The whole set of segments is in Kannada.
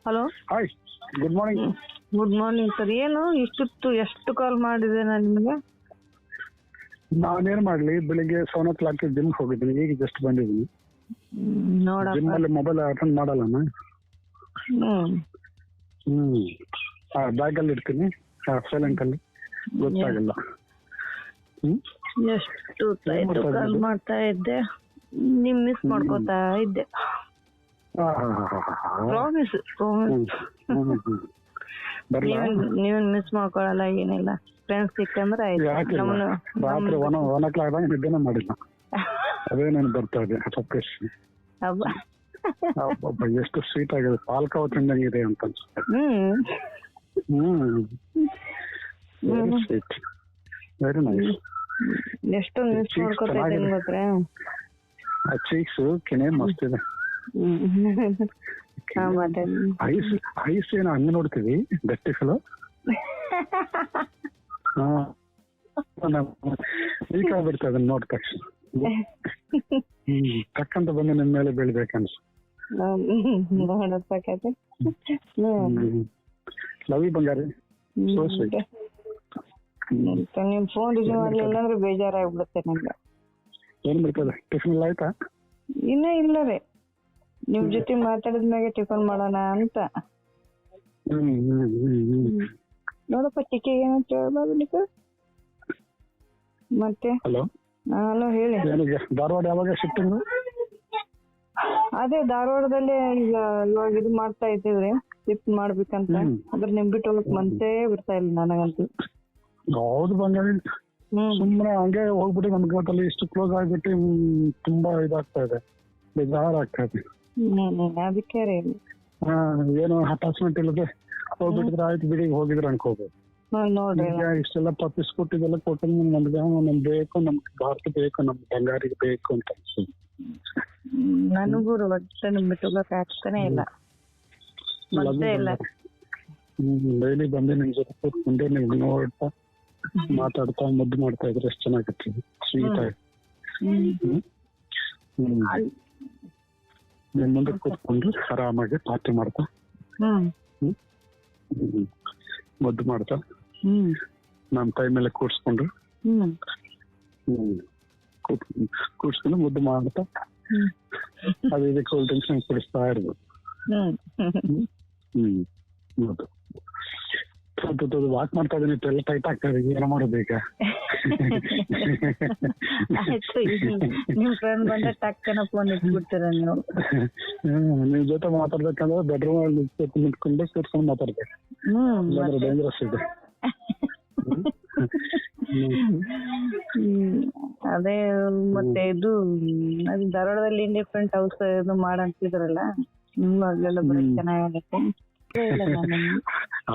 Hello, hi, good morning. Good morning sir. ಏನು ಇಷ್ಟೊತ್ತು ಎಷ್ಟು ಕಾಲ್ ಮಾಡಿದೆ ನಾನು ನಿಮಗೆ? ನಾನೇನ್ ಮಾಡ್ಲಿ, ಬೆಳಿಗ್ಗೆ 7:00 ಜಿಮ್ ಹೋಗಿದ್ದೀನಿ, ಈಗ ಜಸ್ಟ್ ಬಂದಿದ್ದೀನಿ. ಜಿಮ್ ನೋಡಪ್ಪ. ಅಲ್ಲಿ ಮೊಬೈಲ್ ಅಟೆಂಡ್ ಮಾಡಲ್ಲ ನಾನು. ಹ್ಮ್ ಬ್ಯಾಗ್ ಅಲ್ಲಿ ಇಡ್ತೀನಿ, ಸೈಲೆಂಟ್ ಅಲ್ಲಿ, ಗೊತ್ತಾಗಲ್ಲ. ಎಷ್ಟು ಹೊತ್ತಾಯ್ತು ಕಾಲ್ ಮಾಡ್ತಾ ಇದ್ದೆ, ನಿಮ್ ಮಿಸ್ ಮಾಡ್ಕೋತಾ ಇದ್ದೆ. ಪ್ರಾಮಿಸ್ ನೀವೇನ್ ಮಿಸ್ ಮಾಡ್ಕೊಳಲ್ಲ, ಏನಿಲ್ಲ. ಫ್ರೆಂಡ್ಸ್ ಸಿಕ್ಕಂದ್ರೆ ಆಯ್ತು. ರಾತ್ರಿ 1:00 ನಿದ್ದೆನೇ ಮಾಡಿಲ್ಲ. ಅದೇ ನಾನು ಬರ್ತಾ ಇದೆ ಸಪ್ರೇಶ್. ಎಷ್ಟು ಸ್ವೀಟ್ ಆಗಿದೆ, ಪಾಲ್ಕಾವ್ ತಿಂದಂಗಿದೆ ಅಂತ ಅನ್ಸುತ್ತೆ. Very sweet, very nice. ಎಷ್ಟೊಂದು ಮಿಸ್ ಮಾಡ್ಕೊತಾ ಇದ್ದೀನಿ ಗೊತ್ತಾ. ಆ ಚೀಕ್ಸ್ ಕೆನೆ ಮಸ್ತ್ ಇದೆ. ಐಸ್ ಏನೋ ಹಂಗ ನೋಡ್ತೀವಿ, ಗಟ್ಟಿಸಲು ಈಗ ಬಿಡ್ತಾ ಅದನ್ನ ನೋಡ್ ತಕ್ಷಣ ತಕ್ಕಂತ ಬಂದು ನಿಮ್ ಮೇಲೆ ಬೀಳ್ಬೇಕನ್ಸ. Love you Bangari. So sweet. ನಿಮ್ ಫೋನ್ ರಿಸೀವ್ ಮಾಡ್ಲಿಲ್ಲ ಅಂದ್ರೆ ಬೇಜಾರಾಗ್ಬಿಡುತ್ತೆ ನಂಗೆ. ಏನ್ ಬರ್ತದೆ? ಟಿಫಿನ್ ಎಲ್ಲ ಆಯ್ತಾ? ಇನ್ನ ಇಲ್ಲ ರೀ, ನಿಮ್ ಜೊತೆ ಮಾತಾಡಿದ್ಮ್ಯಾಗೆ ಟಿಫನ್ ಮಾಡೋಣ ಅಂತ. ನೋಡಪ್ಪ, ಟಿಕೆ ಏನಂತ ಹೇಳ್ಬಾರ್ದು ನೀವು ಮತ್ತೆ. ಹಲೋ, ಹೇಳಿ. ಧಾರವಾಡ ಯಾವಾಗ ಶಿಫ್ಟಿಂಗ್? ಅದೇ ಧಾರವಾಡದಲ್ಲೇ ಈಗ ಇವಾಗ ಇದು ಮಾಡ್ತಾ ಇದ್ದೀವ್ರಿ, ಶಿಫ್ಟ್ ಮಾಡ್ಬೇಕಂತ. ಅದ್ರ ನಿಮ್ ಬಿಟ್ಟು ಹೋಗಕ್ ಮನ್ಸೇ ಬಿಡ್ತಾ ಇಲ್ಲ ನನಗಂತೂ. ಹೌದು ಬಂಗಾರಿ, ಸುಮ್ಮನೆ ಹಂಗೆ ಹೋಗ್ಬಿಟ್ಟು ನಮ್ಗೆ ಇಷ್ಟು ಕ್ಲೋಸ್ ಆಗ್ಬಿಟ್ಟು ತುಂಬಾ ಇದಾಗ್ತಾ ಇದೆ, ಬೇಜಾರಾಗ್ತಾ ಇದೆ. ಅದಕ್ಕೆ ರೀ, ಏನು ಅಟ್ಯಾಚ್ಮೆಂಟ್ ಇಲ್ಲದೆ ಹೋಗ್ಬಿಟ್ಟಿದ್ರೆ ಆಯ್ತು ಬಿಡಿ, ಹೋಗಿದ್ರೆ ಅನ್ಕೋಬಹುದು. ನೋಡ್ರಿ ಇಷ್ಟೆಲ್ಲ ಪಪ್ಪಿಸ್ ಕೊಟ್ಟಿದ್ದೆಲ್ಲ ಕೊಟ್ಟು ನಮ್ಗೆ ಬೇಕು, ನಮ್ಗೆ ಭಾರತ ಬೇಕು, ನಮ್ ಬಂಗಾರಿಗೆ ಬೇಕು ಅಂತ ಅನ್ಸುತ್ತೆ. ನನಗೂ ಒಟ್ಟೆ ನಿಮ್ ಬಿಟ್ಟು ಹೋಗಕ್ ಆಗ್ತಾನೆ ಇಲ್ಲ, ಮನ್ಸೇ ಇಲ್ಲ. ಡೈಲಿ ಬಂದು ನಿಮ್ ಜೊತೆ ಕೂತ್ಕೊಂಡೆ ನಿಮ್ಗೆ ನೋಡ್ತಾ ಮಾತಾಡ್ತಾ ಮುದ್ದು ಮಾಡ್ತಾ ಇದ್ರೆ ಎಷ್ಟು ಚೆನ್ನಾಗಿರ್ತೀವಿ, ಸ್ವೀಟ್ ಆಗಿ. ನಿಮ್ ಮುಂದೆ ಕೂತ್ಕೊಂಡು ಆರಾಮಾಗಿ ಪಾರ್ಟಿ ಮಾಡ್ತಾ ಮುದ್ದು ಮಾಡ್ತಾ ನಮ್ ಕೈ ಮೇಲೆ ಕೂಡ್ಸ್ಕೊಂಡು ಕೂಡ್ಸ್ಕೊಂಡು ಮುದ್ದು ಮಾಡ್ತಾ ಅದೇ ಕೂಲ್ ಡ್ರಿಂಕ್ಸ್ ಕುಡಿಸ್ತಾ ಇರ್ಬೋದು. ಹೌದು, ಸ್ವಲ್ಪ ವಾಕ್ ಮಾಡ್ತಾ ಇದೀನಿ, ಎಲ್ಲ ಟೈಟ್ ಆಗ್ತಾ ಇದೆ, ಏನೋ ಮಾಡೋದು ಈಗ. ನಿಮ್ ಫ್ರೆಂಡ್ ಬಂದ್ರೆ ಟಕ್ಕನ ಫೋನ್ ಇಟ್ಬಿಡ್ತೀರ ನೀವು. ನಿಮ್ ಜೊತೆ ಮಾತಾಡ್ಬೇಕಂದ್ರೆ ಬೆಡ್ರೂಮ್ ಅಲ್ಲಿ ನಿಂತ್ಕೊಂಡು ಕೂತ್ಕೊಂಡು ಮಾತಾಡ್ಬೇಕು, ಡೇಂಜರಸ್ ಇದೆ. ಅದೇ ಮತ್ತೆ ಇದು ಅದು ಧಾರವಾಡದಲ್ಲಿ ಡಿಫ್ರೆಂಟ್ ಹೌಸ್ ಇದು ಮಾಡಂತಿದ್ರಲ್ಲ, ನಿಮ್ಗೂ ಆಗ್ಲೆಲ್ಲ ಬರೀ ಚೆನ್ನಾಗತ್ತೆ.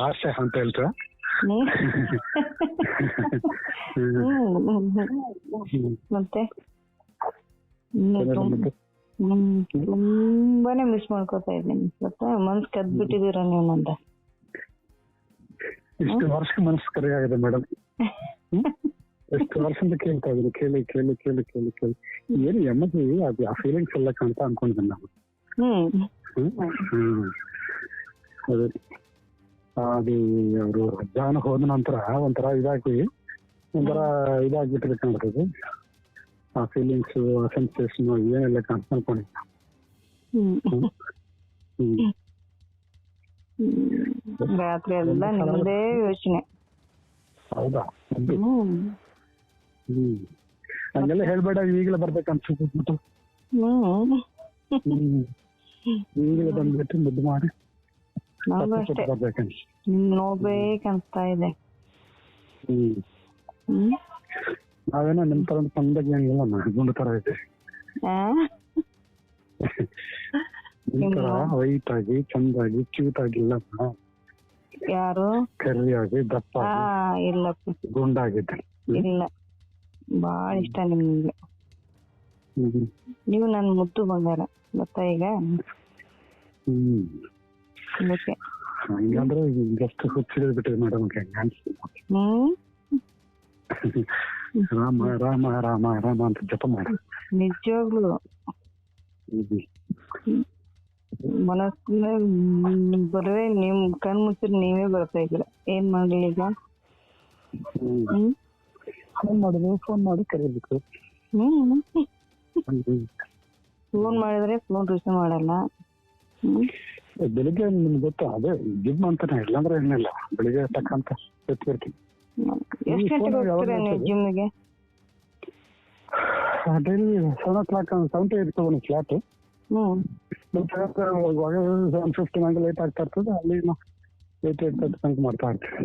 ಆಸೆ ಅಂತ ಹೇಳ್ತಾ ಮತ್ತೆ ತುಂಬಾನೇ ಮಿಸ್ ಮಾಡ್ಕೋತಾ ಇದ್ದೀನಿ. ಗೊತ್ತಾ, ಮನ್ಸ್ ಕದ್ಬಿಟ್ಟಿದೀರ ನೀವು ನಂದ. ಇಷ್ಟು ವರ್ಷಕ್ಕೆ ಮನಸ್ಸು ಕರೆ ಆಗಿದೆ ಮೇಡಮ್. ಎಷ್ಟು ವರ್ಷದಿಂದ ಕೇಳ್ತಾ ಇದ್ದೀನಿ, ಕೇಳಿ ಕೇಳಿ ಕೇಳಿ ಕೇಳಿ ಕೇಳಿ ಏನು ಎಮ್ಮದಿ ಅದು ಆ ಫೀಲಿಂಗ್ಸ್ ಎಲ್ಲ ಅಂತ ಅನ್ಕೊಂಡಿದ್ದೀನಿ ನಾವು. ಅದೇ ಅದು ಅವರು ಅಜ್ಜಾನ ಹೋದ ನಂತರ ಒಂಥರ ಇದಾಗ್ಬಿಟ್ಟಿದೆ ಕಾಣ್ತದೆ. ಆ ಫೀಲಿಂಗ್ಸ್, ಆ ಸೆನ್ಸೇಷನ್ ಏನೆಲ್ಲ ಅನ್ಕೊಂಡಿದ್ದ. ರಾತ್ರಿ ಎಲ್ಲ ನಿಮ್ದೇ ಯೋಚನೆ. ಹೌದಾ? ಹಂಗೆಲ್ಲ ಹೇಳ್ಬೇಡ, ಈಗಲೇ ಬರ್ಬೇಕನ್ಸುತ್ತೆ. ಈಗಲೇ ಬಂದ್ಬಿಟ್ಟು ಮುದ್ದು ಮಾಡಿ ನೋಡ್ಬೇಕನ್ಸ್ತಾ ಇದೆ. ನಾವೇನೋ ನಿಮ್ ತರ ತಂದಾಗ ಏನಿಲ್ಲ, ಗುಂಡು ತರ ಇದೆ. ನಿಮ್ ತರ ವೈಟ್ ಆಗಿ ಚಂದಾಗಿ ಕ್ಯೂಟ್ ಆಗಿಲ್ಲ. ಯಾರು ಕರಿಯಾಗಿ ದಪ್ಪ ಇಲ್ಲ, ಗುಂಡಾಗಿದ್ದೆ. ಇಲ್ಲ, ಬಾಳ ಇಷ್ಟ ನಿಮ್ಗೆ. ನೀವು ನನ್ ಮುದ್ದು ಬಂಗಾರ, ಗೊತ್ತಾ ಈಗ. ಹಂಗಂದ್ರೆ ಜಸ್ಟ್ ಹುಚ್ಚಿಡಿದ್ ಬಿಟ್ಟಿದೆ ಮೇಡಮ್. ರಾಮ ರಾಮ ರಾಮ ರಾಮ ಅಂತ ಜಪ ಮಾಡ. ನಿಜವಾಗ್ಲು ಮನಸ್ಸಿನ ಬರೇ ನಿಮ್ ಕಣ್ ಮುಚ್ಚಿರ್ ನೀವೇ ಬರ್ತಾ ಇದ್ದೀರ. ಏನ್ ಮಾಡ್ಲಿ ಈಗ? ಹ್ಮ್ ಫೋನ್ ಮಾಡಿ ಕರೀಬೇಕು. ಹ್ಮ್ ಫೋನ್ ಮಾಡಿದ್ರೆ ಫೋನ್ ರಿಸೀವ್ ಮಾಡಲ್ಲ. ಬೆಳಿಗ್ಗೆ ನಿಮ್ಗೆ ಗೊತ್ತಾ, ಅದೇ ಜಿಮ್ ಅಂತಾನೆ, ಇಲ್ಲಾಂದ್ರೆ ಏನಿಲ್ಲ, ಬೆಳಿಗ್ಗೆ ತಕ್ಕಂತ ಎತ್ತಿರ್ತೀನಿ. ಎಷ್ಟ್ ಗಂಟೆಗೆ ಹೋಗ್ತೀರಾ ನೀವು ಜಿಮ್ಗೆ? ಡೈಲಿ 7:00 ತಗೊಂಡು ಫ್ಲಾಟ್. ಹ್ಮ್ 7:50 ಹಂಗೆ ಲೇಟ್ ಆಗ್ತಾ ಇರ್ತದೆ. ಅಲ್ಲಿ 8:30 ತನಕ ಮಾಡ್ತಾ ಇರ್ತೀವಿ.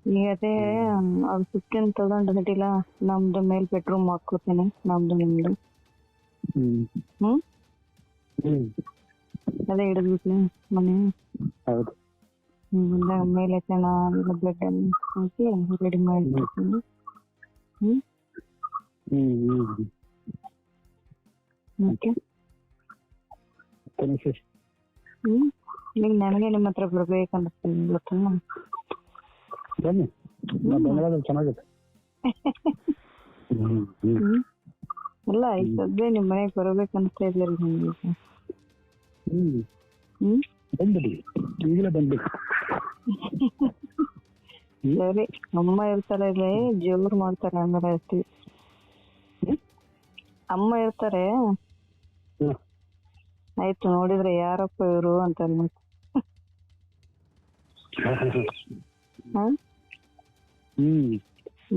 ಈಗ ಅದೇ ಅದು 15,000 ಗಂಟಿಲ್ಲ, ನಮ್ದು ಮೇಲ್ ಬೆಡ್ರೂಮ್ ಹಾಕೋತೀನಿ, ನಮ್ದು ನಿಮ್ದು. ಹ್ಮ್ ಅದೇ ಹಿಡಿದ್ಬಿಟ್ಲಿ ಮನೆ. ಹೌದು. ಮೇಲೆ ಚೆನ್ನಾಗಿಲ್ಲ ಬೆಡ್ ಅನ್ನು ಹಾಕಿ ರೆಡಿ ಮಾಡಿರ್ತೀನಿ. ಮತ್ತೆ ಈಗ ನನಗೆ ನಿಮ್ಮ ಹತ್ರ ಬರ್ಬೇಕನ್ನಿಸ್ತೀನಿ, ಗೊತ್ತಾ? ಬನ್ನಿ, ಬೆಂಗಳೂರಲ್ಲಿ ಚೆನ್ನಾಗಿದೆ. ಅಲ್ಲ ಈ ಸದ್ಯ ನಿಮ್ ಮನೆಗೆ ಬರ್ಬೇಕನ್ನಿಸ್ತಾ ಇದ್ದೀರಿ ನಿಮ್ಗೆ. ಬಂದ್ಬಿಡಿ, ಈಗಲೇ ಬಂದ್ಬಿಡಿ. ಸರಿ, ಅಮ್ಮ ಇರ್ತಾರೆ ಇಲ್ಲಿ, ಜೋರ್ ಮಾಡ್ತಾರೆ ಅಂದ್ರೆ ಅಷ್ಟೇ. ಅಮ್ಮ ಇರ್ತಾರೆ, ಆಯ್ತು ನೋಡಿದ್ರೆ ಯಾರಪ್ಪ ಇವರು ಅಂತ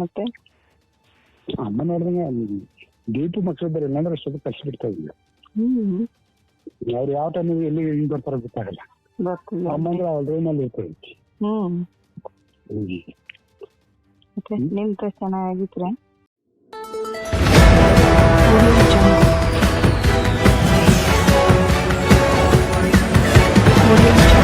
ಮತ್ತೆ ಅಮ್ಮ ನೋಡಿದಂಗೆ ಗೇಟು ಮಕ್ಕಳು ಇದ್ದಾರೆ, ಇಲ್ಲಾಂದ್ರೆ ಅಷ್ಟೊತ್ತು ಕಷ್ಟ ಬಿಡ್ತಾ ಇದ್ವಿ. ಅವ್ರು ಯಾವ ಟೈಮ್ ಎಲ್ಲಿ ಹಿಂಗ್ ಬರ್ತಾರೋ ಗೊತ್ತಾಗಲ್ಲ. ಅಮ್ಮ ಅಂದ್ರೆ ಅವ್ರ ರೂಮಲ್ಲಿ ಇರ್ತಾರೆ. ಮತ್ತೆ ನಿಮ್ ಚೆನ್ನಾಗಿದ್ರೆ Audio Jungle.